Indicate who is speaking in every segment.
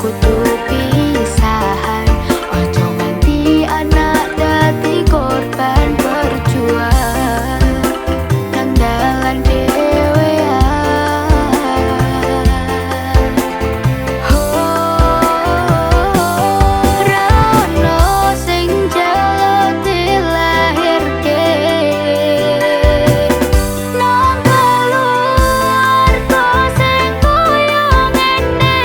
Speaker 1: kudu pisahan. Ojo nganti anak dadi korban berjuang nang dalan dhewean. Ra ono sing njaluk dilahirke nang keluarga sing koyo ngene.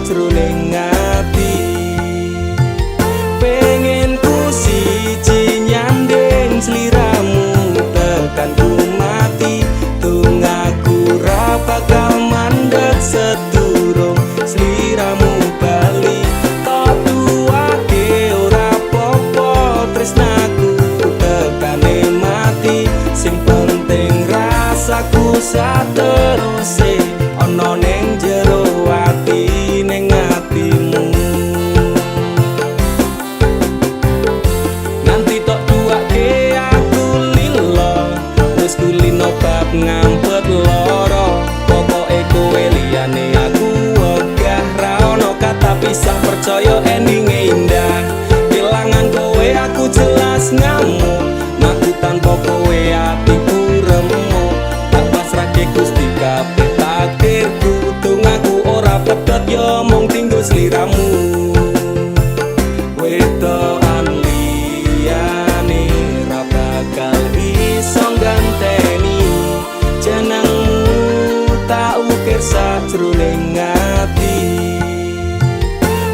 Speaker 2: sajroning ati. Pengen ku siji nyanding sliramu tekan ku mati. Tunggaku ra bakal mandeg sedurung sliramu bali. Tok tuwake ora popo tresnaku tekane mati. Sing penting rasaku sateruse ana ning jero ati ning atimu. Nganti tok tuwake aku lilo wis kulino bab ngampet loro. Pokoke kowe liyane aku wegah ra ono kata pisah percaya endinge indah. Kelangan kowe aku jelas ngamuk. Aku tanpa kowe atiku remuk. Tak pasrahke Gusti kabeh takdirku. Tunggaku ora pedhot yo mung tinggo sliramu. Wedokan liyane ra bakal iso ganteni jenengmu tak ukir sajroning ati.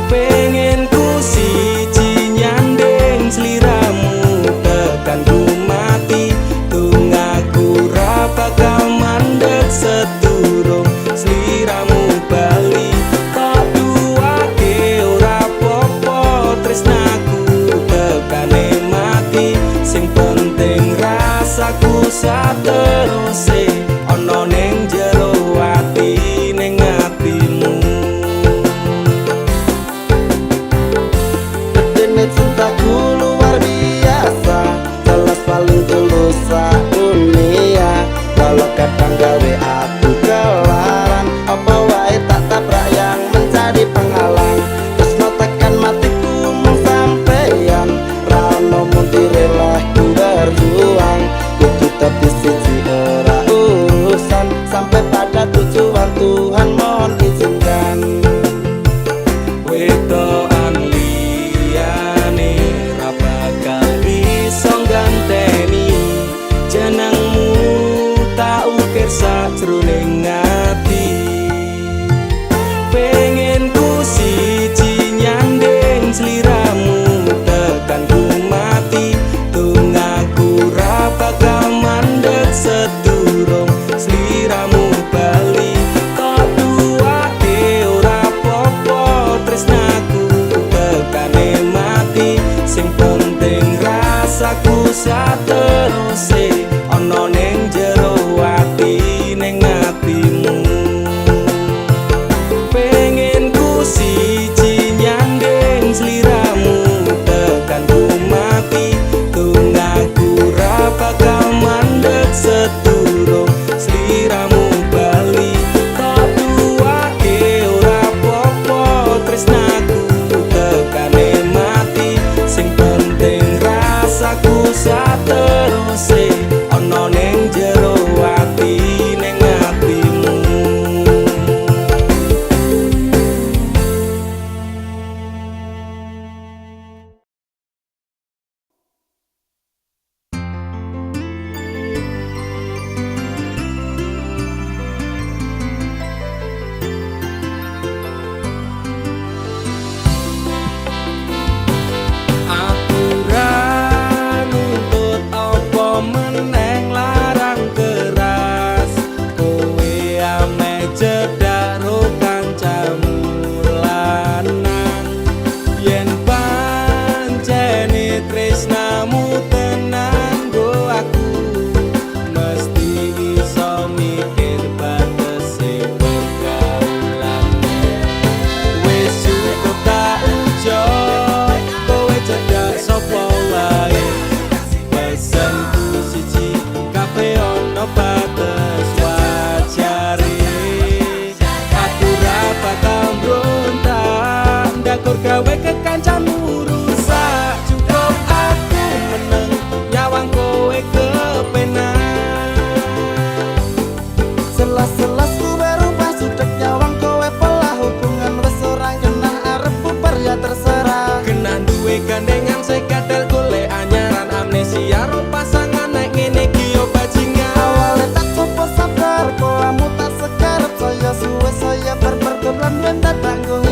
Speaker 2: Pengen ku siji nyanding sliramu tekan ku mati. Tunggaku ra bakal mandeg sedurung sliramu bali. Tak duwake ora popo tresnaku tekane mati. Sing penting rasaku sateruse ana ning jero ati ning atimu.
Speaker 3: Betene cintaku luar biasa, jelas paling tulus dunia. Walau kadang gawe aku kelaran, apa wae tak tabrak yang menjadi penghalang. Terus no tekan matiku mung sampeyan, ra ono mundire lah ku berjuang. Kudu tapi siji ora urusan, sampai pada tujuan Tuhan mohon izinkan.
Speaker 2: Wedokan liyane ra bakal iso ganteni jenengmu tak ukir sajroning ati. Pengen ku siji nyanding sliramu tekan ku mati. Tunggaku ra bakal mandeg sedurung sliramu bali. Tok duwake ora popo tresnaku tekane mati. Sing penting rasaku sateruse ana ning jero ati ning atimu. Pengen ku siji nyanding sliramu tekan ku mati. Tunggaku ra bakal mandeg sedurung sliramu bali. Tok duwake ora popo tresnaku tekane mati. Sing penting rasaku sateruse ana ning jero ati ning atimu. Aku ra nuntut apa meneng larang keras. Kowe ame cedak ro kancamu lanang. Yen pancene tresnamu tenan go aku mesti iso mikir batese pergaulan. Wis cukup tak ujuk kowe cedak sapa wae. Pesenku siji kafe ono batas wajare. Aku ra bakal mbrontak ndakur gawe kekancamu rusak. Cukup aku meneng nyawang kowe kepenak.
Speaker 3: Selas-selas ku berubah sudek nyawang kowe pelah. Hubungan wis ora genah arep bubar ya terserah.
Speaker 2: Kena duwe gandengan sekatel golek anyaran amnesia ro pasangan nek ngene iki yo bajingan.
Speaker 3: Awalnya tak coba sabar, kok kamu tak sekarep. Saya suwe saya berpergoblan dan tak tanggung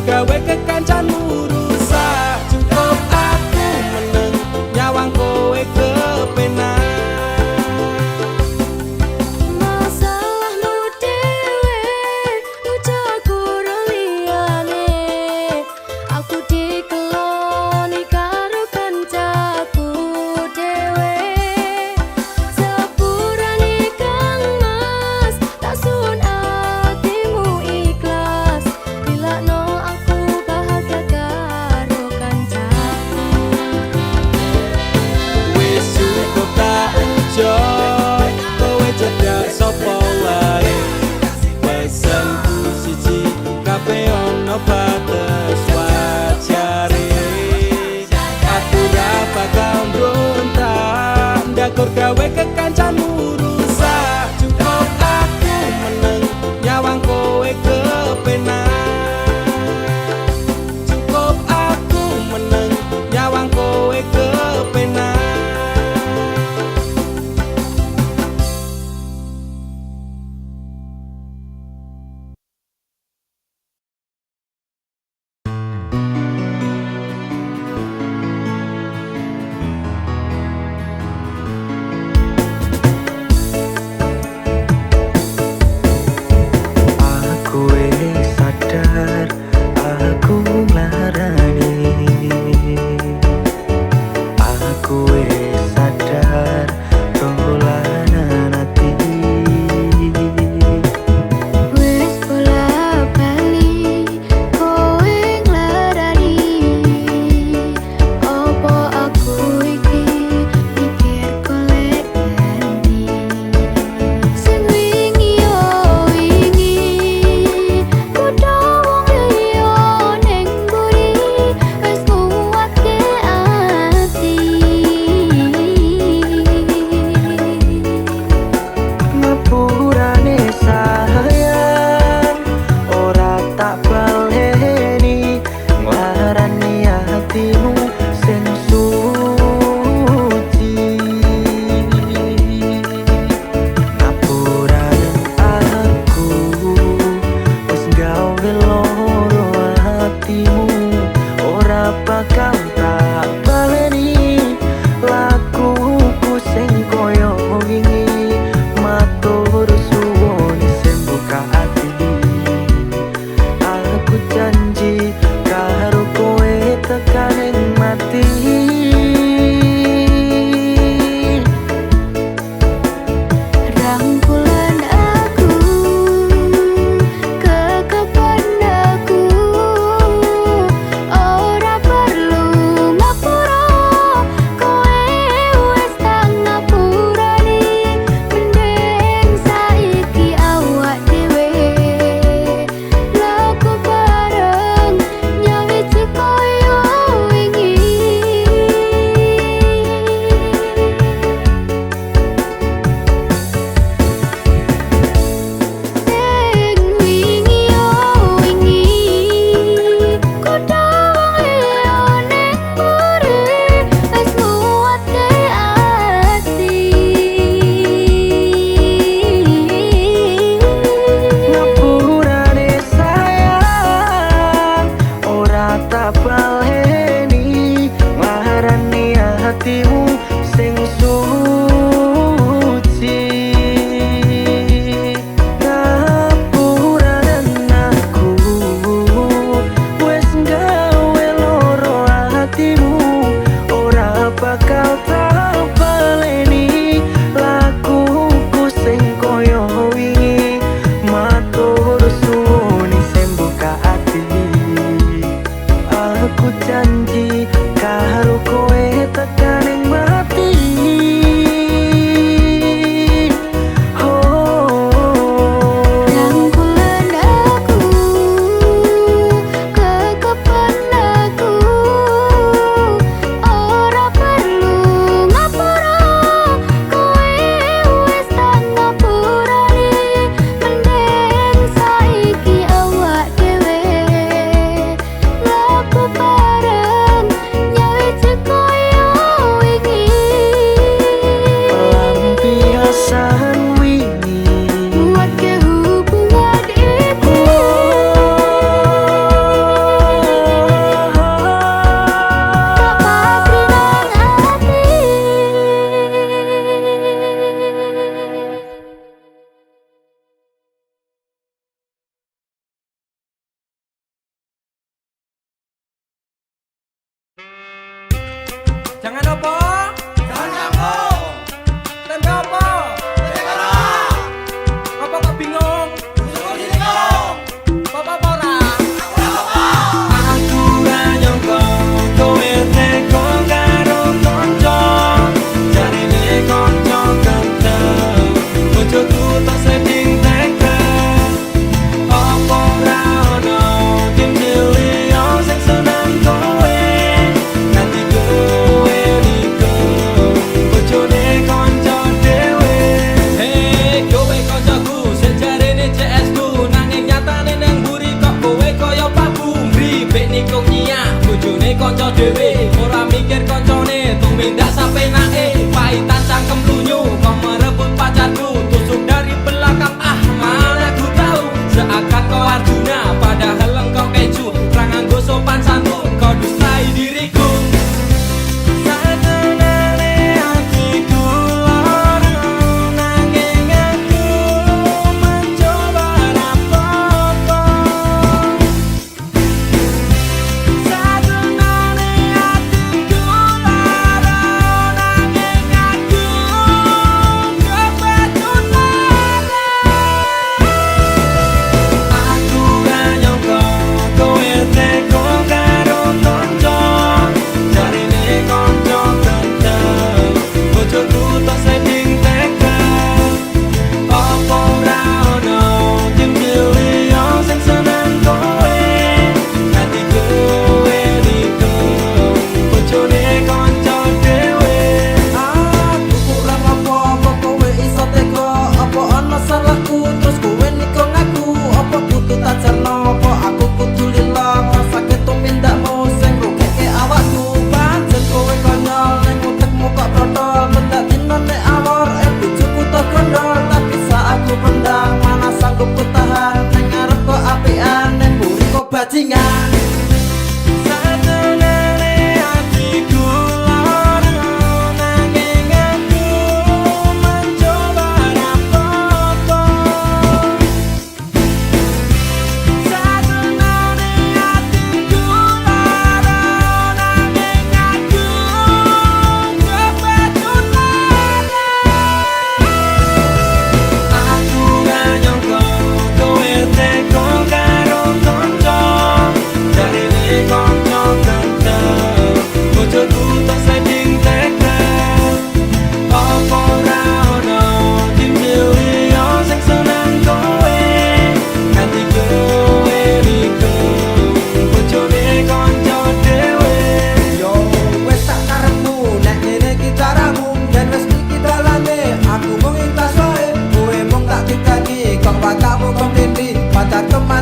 Speaker 2: gawe kekancanmu rusak. Cukup aku meneng nyawang kowe kepenak.
Speaker 1: Masalahmu dewe, ucaku liyane. Aku dikeloni karo kancaku dewe. Sepurane Kang Mas, tak sun atimu ikhlas. Dilakno aku bahagia karo kancaku.
Speaker 2: Wis cukup tak enjoy, kowe cedak sapa wae. Pesenku siji, kabeh ono batas wajare. Aku ra bakal mbrontak, ndakur gawe kekancanmu rusak. Cukup aku meneng nyawang kowe kepenak. Cukup aku meneng nyawang kowe kepenak.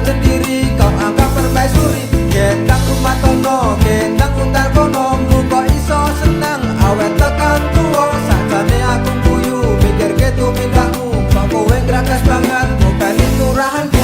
Speaker 4: sendiri kau anggap permaisuri. Gendang rumah tono, gendang utar kono, muka iso seneng awet tekan tuwa. Sajane aku guyu mikir gitu mindakmu, kok kowe ngragas banget ngopeni turahanku.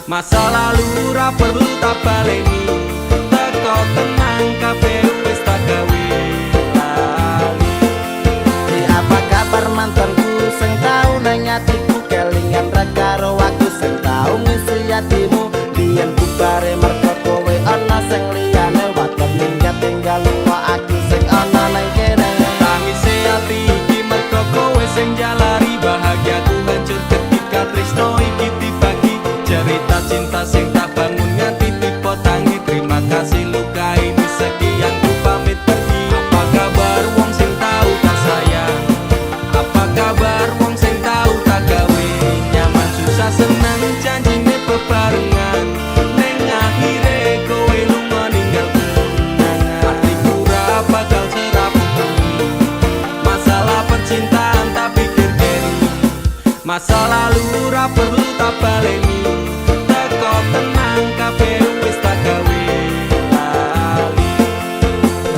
Speaker 2: Masa lalu ra perlu tak baleni, teko tenang kabeh wis tak gawe lali.
Speaker 3: Apa kabar mantanku sing tau nang atiku kelingan ra karo aku sing tau ngisi atimu biyen kubare mergo kowe ana sing liyane waton minggat tinggal aku sing ana nang kene
Speaker 2: Tangise ati iki mergo kowe sing jalari bahagiaku hancur ketika tresno iki dibagi cerita cinta sing tak bangun nganti tipe tangi terima kasih luka ini sekian ku pamit pergi. Apa kabar wong sing tau tak sayang, apa kabar wong sing tau tak gawe nyaman susah senang janjine bebarengan ning akhire kowe lunga ninggalku hatiku ra bakal serapuh masalah percintaan tak pikir keri masa lalu ra perlu tak baleni teko tenang kabeh wis tak gawe lali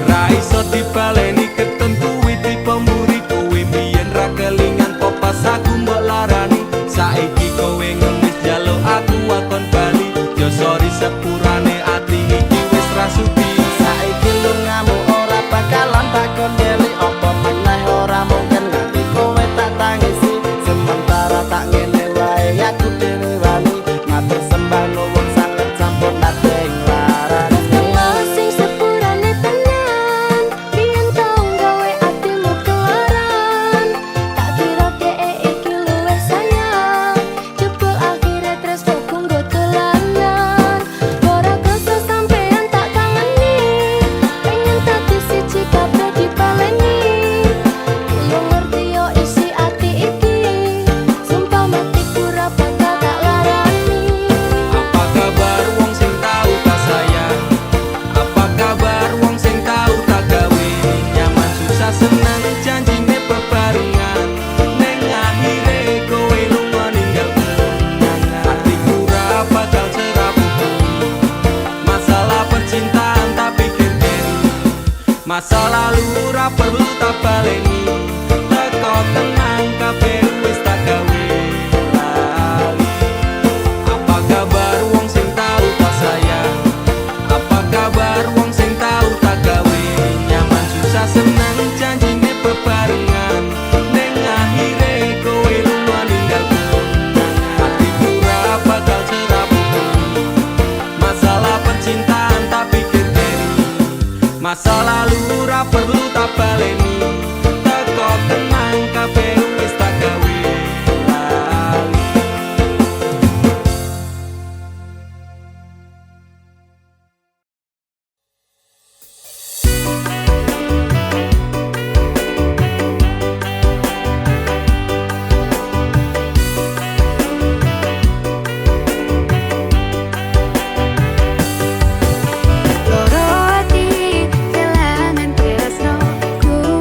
Speaker 2: ra iso dibaleni keton kuwi tipe mburi kowe biyen ra kelingan popas aku mbok larani saiki kowe ngemis jaluk aku akon bali yo sorry sepurane ati iki wis rasuti
Speaker 3: saiki lungamu ora bakalan takon ngeli apa meneh ora mungkin nganti kowe tak tangisi sementara tak ngene wae aku dhewe wani matur sembah nuwun sanget sampun nate nglarani
Speaker 1: Tengah sing sepurane tenan biyen tau gawe atimu kelaran tak kira dhek iki luwih sayang jebul akhire tresno kanggo dolanan ora kersa sampean tak kangeni pengen dadi siji kabeh dipaleni yo ngerti yo isi ati iki sumpah matiku ra bakal tak larani.
Speaker 2: apa kabar wong sing tau tak sayang apa kabar wong sing tau tak gawe nyaman susah senang janjine bebarengan ning akhire kowe lunga ninggalku hatiku ra bakal serapuh masalah percintaan tak pikir keri masa lalu ra perlu tak baleni teko tenang kabeh wis tak gawe lali apa kabar wong sing tau tak sayang apa kabar wong sing tau tak gawe nyaman susah senang janjine bebarengan ning akhire kowe lunga ninggalku hatiku ra bakal serapuh masalah percintaan tak pikir keri masa lalu ra perlu tak baleni teko tenang kabeh wis tak gawe lali.
Speaker 1: Loro ati kelangan tresno ku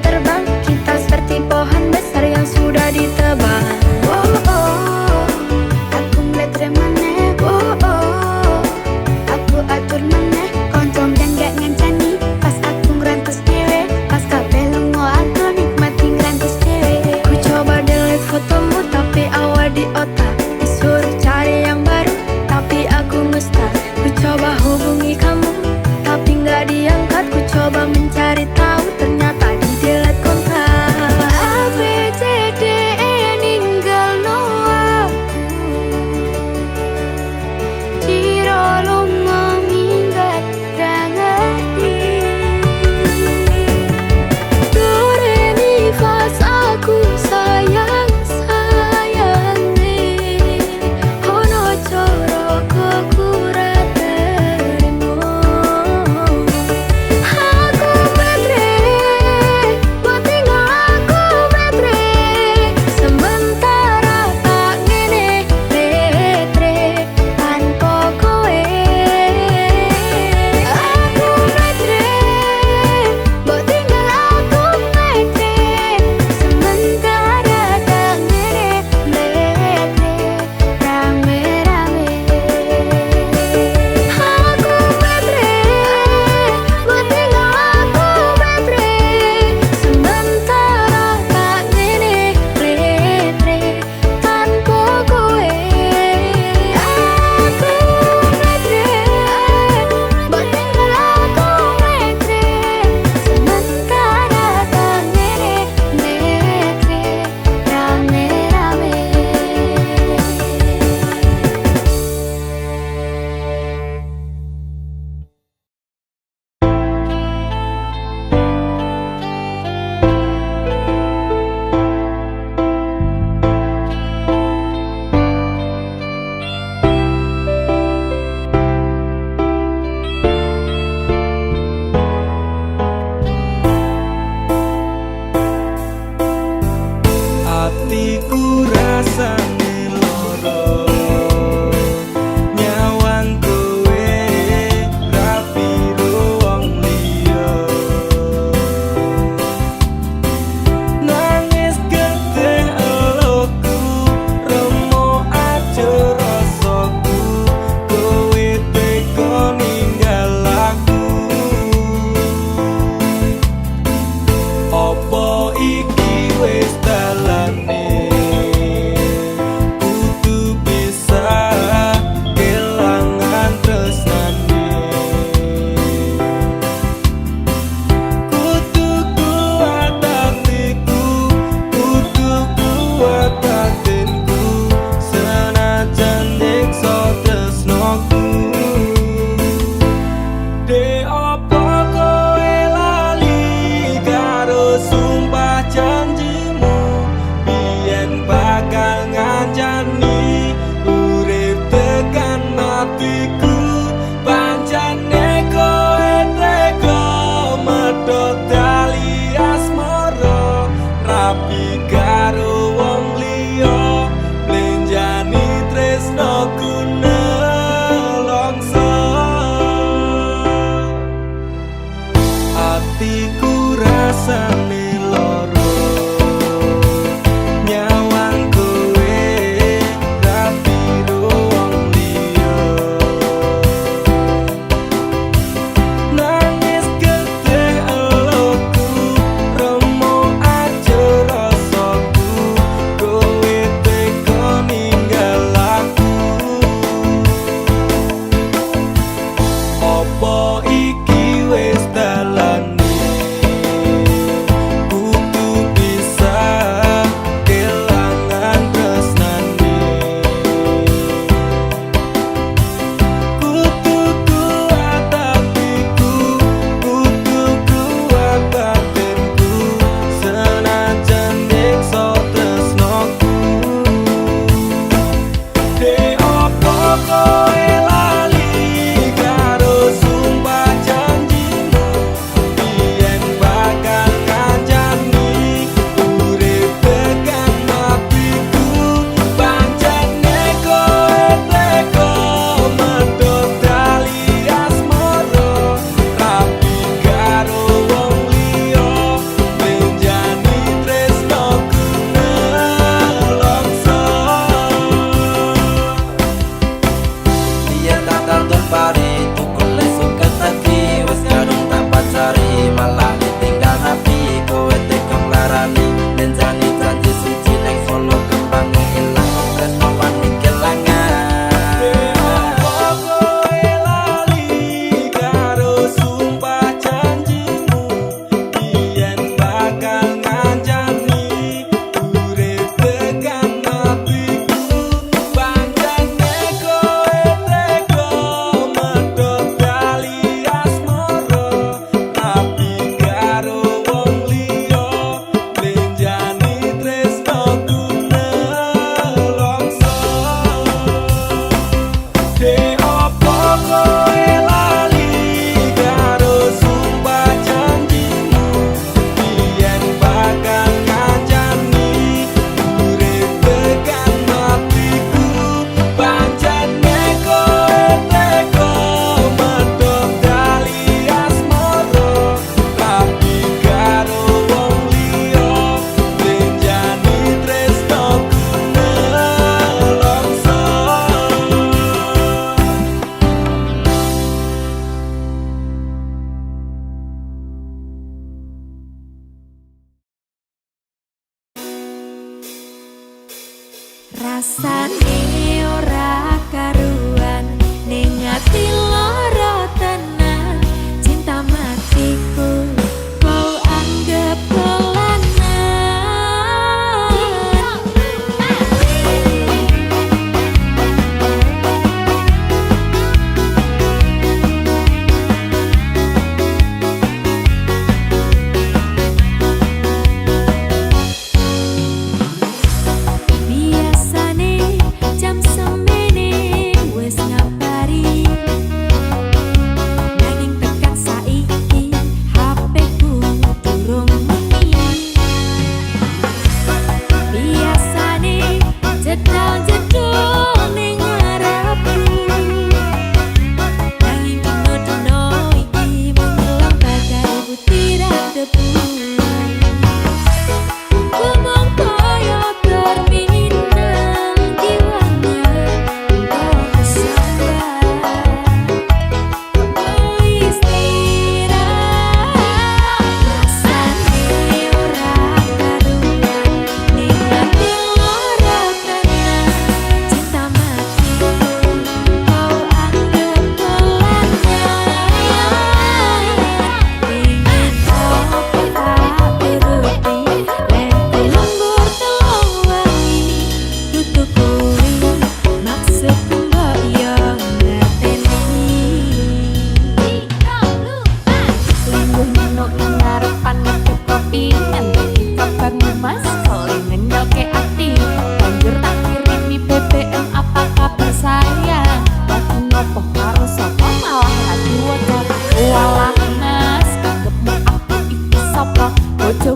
Speaker 1: terbang, kita seperti pohon besar yang sudah ditebang. Oh, oh, aku meletre maneh. Oh, oh, aku atur maneh. Koncong dan gak ngancani, pas aku ngerantus dewe. Pas kabeh lungo aku nikmati ngerantus dewe. Ku coba delete fotomu tapi awal di otak. Disuruh cari yang baru tapi aku ngestak. Ku coba hubungi kamu tapi nggak diangkat. Ku coba mencari tahu ternyata di delete kontak. A B C D E ninggal no aku. Ciro lungo minggat ra ngerti. Do re mi fa aku sayang sayange. Ono coro kok ora terima. Aku metre, buat tinggal aku metre. Sementara tak ngene metre tanpa kowe. Aku metre, buat tinggal aku metre. Sementara tak ngene metre rame-rame. Aku metre, buat tinggal aku metre. Sementara tak ngene metre tanpa kowe. Aku metre, buat tinggal aku metre. Sementara tak ngene metre rame-rame.
Speaker 2: Atiku rasane loro, nyawang kowe rapi wong liya. Nangis getih eluku, remo aja rasaku. Kowe tega ninggal aku. Apa iki wis dalane? Kudu bisa kelangan tresnane. Kudu kuat hatiku, kudu kuat batinku. Senajan nyiksa tresnoku. De opo kowe lali karo sumpah janjimu. Biyen bakal ngancani urip tekan matiku. Pancane kowe tega medhot tali asmara. Rapi karo wong liya, blenjani tresnoku nelongso. Atiku rasane loro, nyawang kowe rapi wong liya. Nangis getih eluku, remo aja rasaku. Kowe tega ninggal aku. Apa iki wis dalane?
Speaker 3: parani nenjani janji suci neng solo kembange ilang tresno wani kelangan
Speaker 2: Kowe lali karo sumpah janjimu yen bakal ngancani urip tekan atiku pancene kowe tega medhot kali asmara tapi karo wong liya lenjani tresnoku nelongso De opo kowe lali karo sumpah janjimu yen bakal ngancani urip tekan atiku pancene kowe tega medhot kali asmara tapi karo wong liya lenjani tresnoku nelongso
Speaker 1: Rasane ora karuan ning ati lara tenan cinta matiku kau anggap biasane jam semene wis ngabari nanging tekan saiki HP ku durung muni biasane jedal-jedul ning ngarepku nanging dino-dino iki menghilang bagai butiran debu Kumong koyo terminal jiwanya Kau kesabar Kau istirahat Rasane ora karuan Ning ati lara tenan Cinta matiku Kau anggap pelangan Ingin kau tak turuti Lenti lembur telung wangi Tutup kuwi maksudku mbok yo ngerteni Lingguh nyunuk nang ngarepan ngedep kopi Ngentuki kabarmu mas kelingan nyoke ati Banjur tak kirimi BBM apa kabar sayang Lagi ngopo karo sapa malah lagi WhatsApp Walah mas kanggepmu aku iki sapa Bojo